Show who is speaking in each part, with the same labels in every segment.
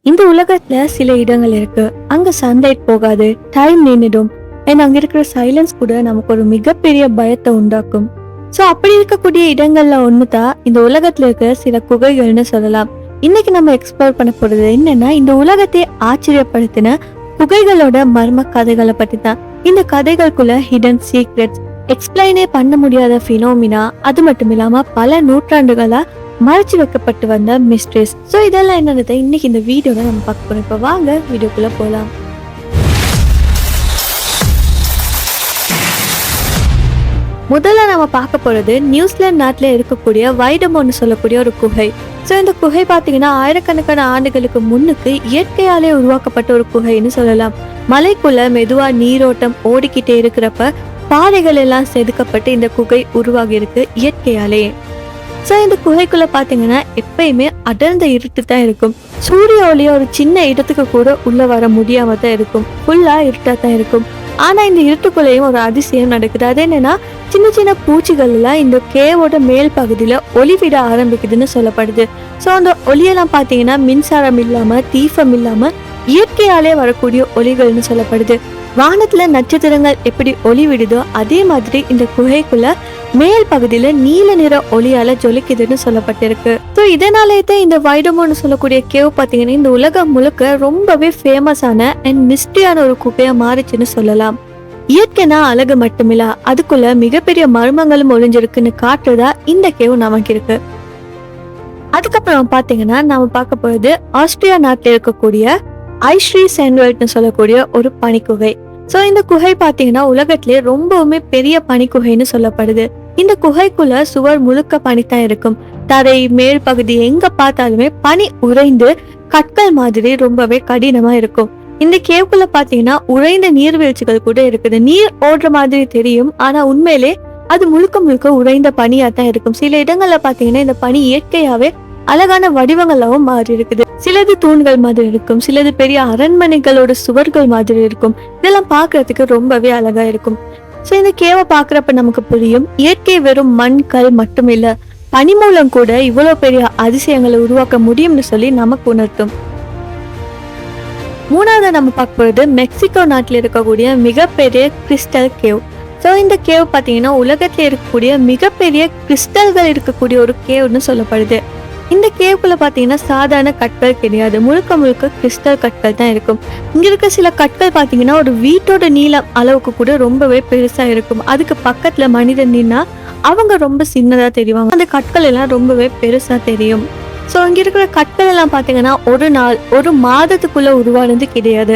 Speaker 1: இந்த உலகத்துல சில இடங்கள் இருக்கு, அங்க சன்லைட் போகாது, டைம் நின்னுடும். அங்க இருக்கிற சைலன்ஸ் கூட நமக்கு ஒரு மிகப்பெரிய பயத்தை உண்டாக்கும். சோ அப்படி இருக்கக்கூடிய இடங்கள்ல ஒண்ணுதான் இந்த உலகத்துல இருக்க சில குகைகள்னு சொல்லலாம். இன்னைக்கு நம்ம எக்ஸ்ப்ளோர் பண்ண போறது என்னன்னா, இந்த உலகத்தை ஆச்சரியப்படுத்தின குகைகளோட மர்ம கதைகளை பத்தி தான். இந்த கதைகளுக்குள்ள ஹிடன் சீக்ரெட்ஸ், எக்ஸ்பிளைனே பண்ண முடியாத பினோமினா, அது மட்டும் இல்லாம பல நூற்றாண்டுகளா மறைச்சு வைக்கப்பட்டு வந்த மிஸ்ட்ரிஸ். ஸோ இதெல்லாம் என்னன்றதை இன்னைக்கு இந்த வீடியோல நம்ம பார்க்க போறோம். இப்போ வாங்க வீடியோக்குள்ள போகலாம். முதல்ல நம்ம பார்க்க போறது நியூசிலாந்து நாட்டுல இருக்கக்கூடிய வைடமோன்னு சொல்லக்கூடிய ஒரு குகை. ஸோ இந்த குகை பார்த்தீங்கன்னா ஆயிரக்கணக்கான ஆண்டுகளுக்கு முன்னுக்கு இயற்கையாலே உருவாக்கப்பட்ட ஒரு குகைன்னு சொல்லலாம். மலைக்குள்ள மெதுவா நீரோட்டம் ஓடிக்கிட்டே இருக்கிறப்ப பாறைகள் எல்லாம் செதுக்கப்பட்டு இந்த குகை உருவாகி இருக்கு இயற்கையாலே. ஸோ இந்த குகைக்குள்ள பாத்தீங்கன்னா எப்பயுமே அடர்ந்த இருட்டு தான் இருக்கும். சூரிய ஒளிய ஒரு சின்ன இடத்துக்கு கூட உள்ள வர முடியாம தான் இருக்கும். ஃபுல்லா இருட்டா தான் இருக்கும். ஆனா இந்த இருட்டுக்குள்ளேயும் ஒரு அதிசயம் நடக்குது. அது என்னன்னா, சின்ன சின்ன பூச்சிகள் எல்லாம் இந்த கேவோட மேல் பகுதியில ஒளி விட ஆரம்பிக்குதுன்னு சொல்லப்படுது. ஸோ அந்த ஒளியெல்லாம் பாத்தீங்கன்னா மின்சாரம் இல்லாம, தீபம் இல்லாம இயற்கையாலே வரக்கூடிய ஒளிகள்னு சொல்லப்படுது. வானத்துல நட்சத்திரங்கள் எப்படி ஒளி விடுதோ அதே மாதிரி இந்த குகைக்குள்ள மேல் பகுதியில நீல நிற ஒளியால ஜொலிக்குதுன்னு சொல்லப்பட்டிருக்கு. ஸோ இதனாலேயே இந்த வைடமோன்னு சொல்லக்கூடிய கேவ் பாத்தீங்கன்னா இந்த உலகம் முழுக்க ரொம்பவே ஃபேமஸான அண்ட் மிஸ்ட்ரியான ஒரு குகையா மாறிச்சுன்னு சொல்லலாம். இயற்கைனா அழகு மட்டுமில்ல, அதுக்குள்ள மிகப்பெரிய மர்மங்களும் ஒளிஞ்சிருக்குன்னு காட்டுறதா இந்த கேவ் நமக்கு இருக்கு. அதுக்கப்புறம் பாத்தீங்கன்னா நாம பார்க்க போறது ஆஸ்திரியா நாட்டில் இருக்கக்கூடிய ஐஸ்ரீ சென்வெல்ட்னு சொல்லக்கூடிய ஒரு பனிக்குகை. சோ இந்த குகை பாத்தீங்கன்னா உலகத்திலே ரொம்பவுமே பெரிய பனிக்குகைன்னு சொல்லப்படுது. இந்த குகைக்குள்ள சுவர் முழுக்க பனித்தான் இருக்கும். தரை மேல் பகுதி எங்க பார்த்தாலுமே பனி உறைந்து கற்கள் மாதிரி ரொம்பவே கடினமா இருக்கும். இந்த கேவுக்குள்ள பாத்தீங்கன்னா உறைந்த நீர்வீழ்ச்சிகள் கூட இருக்குது. நீர் ஓடுற மாதிரி தெரியும், ஆனா உண்மையிலே அது முழுக்க முழுக்க உறைந்த பனியா தான் இருக்கும். சில இடங்கள்ல பாத்தீங்கன்னா இந்த பனி இயற்கையாவே அழகான வடிவங்களாவும் மாறி இருக்குது. சிலது தூண்கள் மாதிரி இருக்கும், சிலது பெரிய அரண்மனைகளோட சுவர்கள் மாதிரி இருக்கும். இதெல்லாம் பாக்குறதுக்கு ரொம்பவே அழகா இருக்கும். சோ இந்த கேவை பாக்குறப்ப நமக்கு புரியும், இயற்கை வெறும் மண் கல் மட்டும் இல்ல, பனி மூலம் கூட இவ்வளவு பெரிய அதிசயங்களை உருவாக்க முடியும்னு சொல்லி நமக்கு உணர்த்தும். மூணாவது நம்ம பார்க்க போறது மெக்சிகோ நாட்டில் இருக்கக்கூடிய மிகப்பெரிய கிறிஸ்டல் கேவ். ஸோ இந்த கேவ் பார்த்தீங்கன்னா உலகத்துல இருக்கக்கூடிய மிகப்பெரிய கிறிஸ்டல்கள் இருக்கக்கூடிய ஒரு கேவ்னு சொல்லப்படுது. இந்த கேவுக்குள்ள பாத்தீங்கன்னா சாதாரண கற்கள் கிடையாது, முழுக்க முழுக்க கிறிஸ்டல் கற்கள் தான் இருக்கும். இங்க இருக்க சில கற்கள் பாத்தீங்கன்னா ஒரு வீட்டோட நீளம் அளவுக்கு கூட ரொம்பவே பெருசா இருக்கும். அதுக்கு பக்கத்துல மனிதன் நின்னா அவங்க ரொம்ப சின்னதா தெரிவாங்க. அந்த கற்கள் எல்லாம் ரொம்பவே பெருசா தெரியும். ஸோ இங்க இருக்கிற கற்கள் எல்லாம் பாத்தீங்கன்னா ஒரு நாள் ஒரு மாதத்துக்குள்ள உருவானது கிடையாது.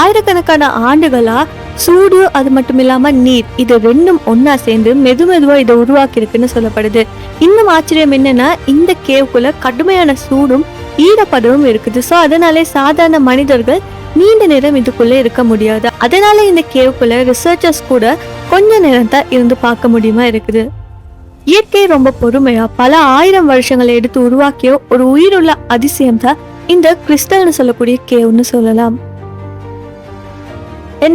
Speaker 1: ஆயிரக்கணக்கான ஆண்டுகளா சூடு அது மட்டும் இல்லாம நீர் இது ரெண்டும் ஒன்னா சேர்ந்து மெதுவா இதை உருவாக்கி இருக்குன்னு சொல்லப்படுது. இன்னும் ஆச்சரியம் என்னன்னா, இந்த கேவுக்குள்ள கடுமையான சூடும் ஈரப்பதமும் இருக்குது. ஸோ அதனாலே சாதாரண மனிதர்கள் நீண்ட நேரம் இதுக்குள்ள இருக்க முடியாது. அதனால இந்த கேவுக்குள்ள ரிசர்ச்சர்ஸ் கூட கொஞ்ச நேரம் தான் இருந்து பார்க்க முடியுமா இருக்குது. இயற்கை ரொம்ப பொறுமையா பல ஆயிரம் வருஷங்களை எடுத்து உருவாக்கிய ஒரு உயிருள்ள அதிசயம் தான் இந்த கிறிஸ்டல்னு சொல்லக்கூடிய கேவ்னு சொல்லலாம்.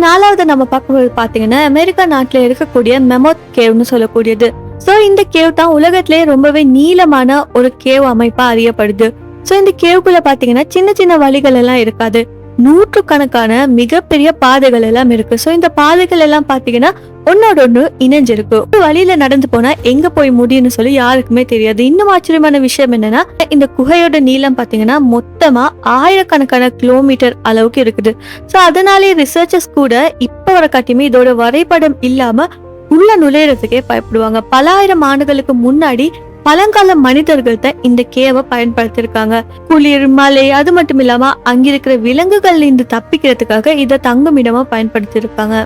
Speaker 1: நாலாவது நம்ம பார்க்கும்போது பாத்தீங்கன்னா அமெரிக்கா நாட்டுல இருக்கக்கூடிய மெமோத் கேவ்னு சொல்லக்கூடியது. சோ இந்த கேவ் தான் உலகத்திலேயே ரொம்பவே நீளமான ஒரு கேவ் அமைப்பா அறியப்படுது. சோ இந்த கேவுக்குள்ள பாத்தீங்கன்னா சின்ன சின்ன வழிகள் எல்லாம் இருக்காது, நூற்றுக்கணக்கான மிகப்பெரிய பாதைகள் எல்லாம் இருக்கு. சோ இந்த பாதைகள் எல்லாம் பாத்தீங்கன்னா ஒன்னோட ஒண்ணு இணைஞ்சிருக்கு. ஒரு வழியில நடந்து போனா எங்க போய் முடியும்னு சொல்லி யாருக்குமே தெரியாது. இன்னும் ஆச்சரியமான விஷயம் என்னன்னா, இந்த குகையோட நீளம் பாத்தீங்கன்னா மொத்தமா ஆயிரக்கணக்கான கிலோமீட்டர் அளவுக்கு இருக்குது. சோ அதனாலே ரிசர்ச்சர்ஸ் கூட இப்ப வர காட்டியுமே இதோட வரைபடம் இல்லாம உள்ள நுழையறதுக்கே பயப்படுவாங்க. பல ஆயிரம் ஆண்டுகளுக்கு முன்னாடி பழங்கால மனிதர்கள் தான் இந்த கேவை பயன்படுத்திருக்காங்க. குளிர், மழை அது மட்டும் இல்லாம அங்கிருக்கிற விலங்குகள் இருந்து தப்பிக்கிறதுக்காக இதை தங்குமிடமா பயன்படுத்திருக்காங்க.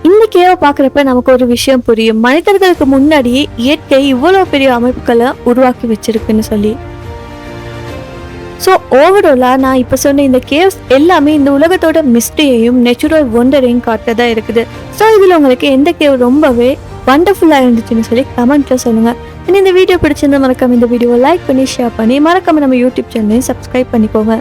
Speaker 1: இந்த கேவை பாக்குறப்ப நமக்கு ஒரு விஷயம் புரியும், மனிதர்களுக்கு முன்னாடியே இயற்கை இவ்வளவு பெரிய அமைப்புகளை உருவாக்கி வச்சிருக்குன்னு சொல்லி. ஸோ ஓவராலா நான் இப்ப சொன்ன இந்த கேவ்ஸ் எல்லாமே இந்த உலகத்தோட மிஸ்ட்ரியையும் நேச்சுரல் ஒண்டரையும் காட்டதா இருக்குது. ஸோ இதுல உங்களுக்கு எந்த கேவ் ரொம்பவே வண்டர்ஃபுல்லா இருந்துச்சுன்னு சொல்லி கமெண்ட்ல சொல்லுங்க. இந்த வீடியோ பிடிச்சிருந்தா மறக்காம இந்த வீடியோவை லைக் பண்ணி ஷேர் பண்ணி மறக்காம நம்ம யூடியூப் சேனலையும் சப்ஸ்கிரைப் பண்ணிக்கோங்க.